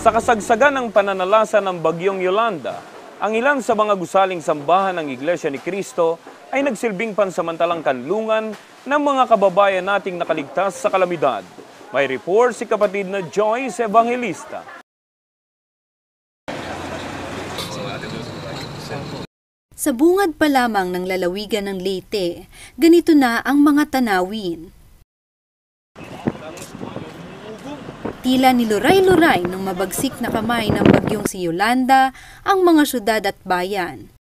Sa kasagsagan ng pananalasa ng bagyong Yolanda, ang ilan sa mga gusaling sambahan ng Iglesia ni Cristo ay nagsilbing pansamantalang kanlungan ng mga kababayan nating nakaligtas sa kalamidad. May report si kapatid na Joyce Evangelista. Sa bungad pa lamang ng lalawigan ng Leyte, ganito na ang mga tanawin. Tila niluray-luray ng mabagsik na kamay ng bagyong si Yolanda ang mga syudad at bayan.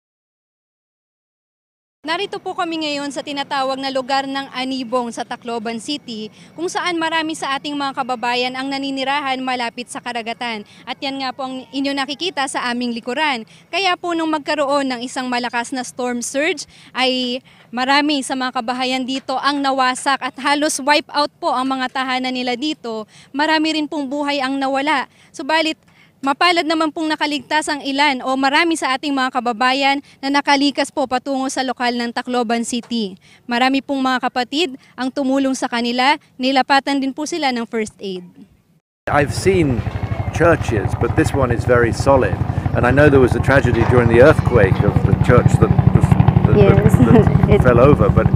Narito po kami ngayon sa tinatawag na lugar ng Anibong sa Tacloban City, kung saan marami sa ating mga kababayan ang naninirahan malapit sa karagatan. At yan nga po ang inyo nakikita sa aming likuran. Kaya po nung magkaroon ng isang malakas na storm surge ay marami sa mga kabahayan dito ang nawasak at halos wipe out po ang mga tahanan nila dito. Marami rin pong buhay ang nawala. Subalit, mapalad naman pong nakaligtas ang ilan o marami sa ating mga kababayan na nakalikas po patungo sa lokal ng Tacloban City. Marami pong mga kapatid ang tumulong sa kanila, nilapatan din po sila ng first aid. I've seen churches, but this one is very solid. And I know there was a tragedy during the earthquake of the church that fell over, but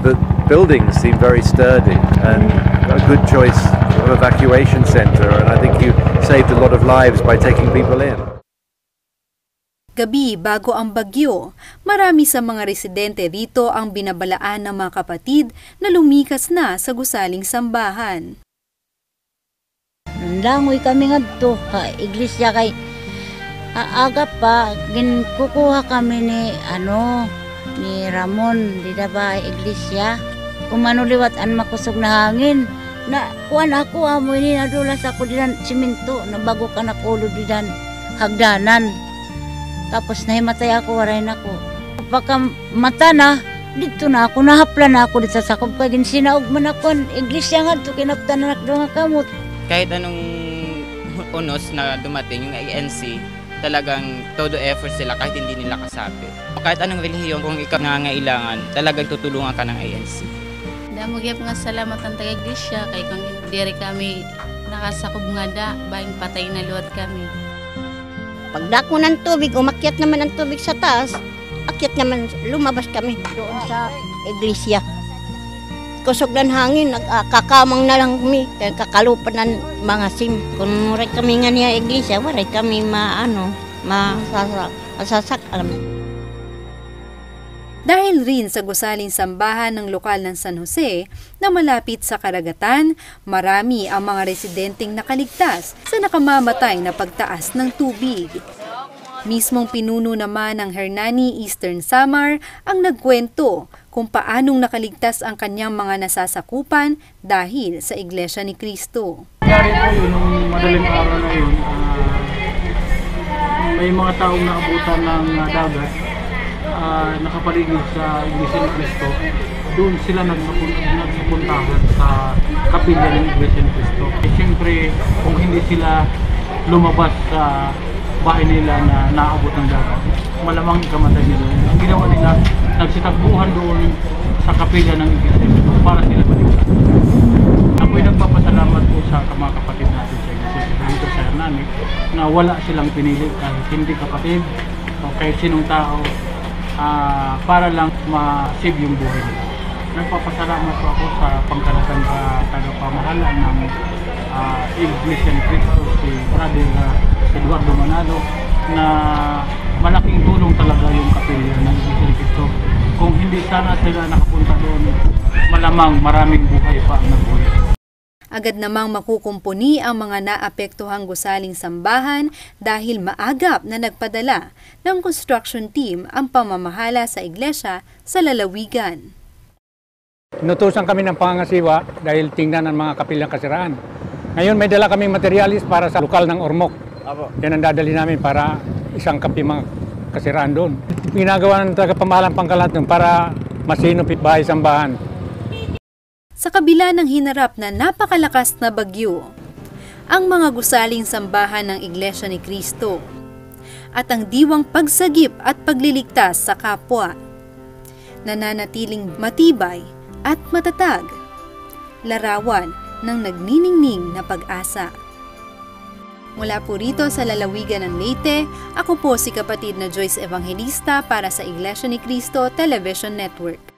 the buildings seem very sturdy and a good choice of evacuation center, and I think you saved a lot of lives by taking people in. Gabi bago ang bagyo, marami sa mga residente rito ang binabalaan ng mga kapatid na lumikas na sa gusaling sambahan. Langoy kami ngadto ka iglesia kay aga pa kukuha kami ni Ramon di ba iglesia kumanuliwat an makusog na hangin na kuan ako amoy ni nadulas ako dinan simento na bago ka nakulo dinan hagdanan tapos nahimatay ako waray nako pagka mata na dito na ako nahaplan na ako dito sa sakob kagin sinaog man ako iglesia ngadto kinaptan na nga kamot. Kahit anong unos na dumating yung ANC, talagang todo effort sila kahit hindi nila kasabi. Kahit anong relihiyon, kung ikaw nangangailangan, talagang tutulungan ka ng ANC. Damo gyud nga salamat ang taga-iglesia kay kung diri kami nakasakob nga da, baing patay na luwat kami. Pagdako ng tubig, umakyat naman ang tubig sa taas, akyat naman, lumabas kami doon sa iglesia. Kusog ng hangin, kakamang na lang kami, kakalupan ng mga sim. Kung muray kami nga niya iglesia, waray kami masasak. Dahil rin sa gusaling sambahan ng lokal ng San Jose na malapit sa karagatan, marami ang mga residenteng nakaligtas sa nakamamatay na pagtaas ng tubig. Mismong pinuno naman ng Hernani Eastern Samar ang nagkwento kung paanong nakaligtas ang kanyang mga nasasakupan dahil sa Iglesia ni Cristo. Nangyari po yun, nung madaling araw na yun, may mga taong naabutan ng dagat, nakapaligid sa Iglesia ni Cristo. Doon sila nagsapuntahan sa kapilya ng Iglesia ni Cristo. Siyempre, kung hindi sila lumabas sa bahay nila na naabot ng dagat, malamang ikamatay nila. Ang ginawa nila, nagsitagbuhan doon sa kapilya ng Iglesia para sila maligtas. Ako'y nagpapasalamat po sa mga kapatid natin sa Iglesia dito sa Hernani na wala silang pinili kahit hindi kapatid o kahit sinong tao para lang ma-save yung buhay nila. Nagpapasalamat po ako sa pangkalagang tagapamahala ng Iglesia ni Cristo, si Brother Eduardo Manalo, na malaking tulong talaga yung kapilya ng Iglesia ni Cristo. Kung hindi sana sila nakapunta doon, malamang maraming buhay pa ang nabuhay. Agad namang makukumpuni ang mga naapektuhang gusaling sambahan dahil maagap na nagpadala ng construction team ang pamamahala sa iglesia sa lalawigan. Inutusan kami ng pangangasiwa dahil tingnan ang mga kapilyang kasiraan. Ngayon may dala kaming materialis para sa lokal ng Ormoc. Yan ang dadali namin para isang kapi mga kasiraan doon. Ginagawa ng tagapamahalang pangkalat doon para masinupit bahay sambahan. Sa kabila ng hinarap na napakalakas na bagyo, ang mga gusaling sambahan ng Iglesia ni Cristo at ang diwang pagsagip at pagliligtas sa kapwa, nananatiling matibay at matatag, larawan ng nagniningning na pag-asa. Mula po rito sa lalawigan ng Leyte, ako po si kapatid na Joyce Evangelista para sa Iglesia ni Cristo Television Network.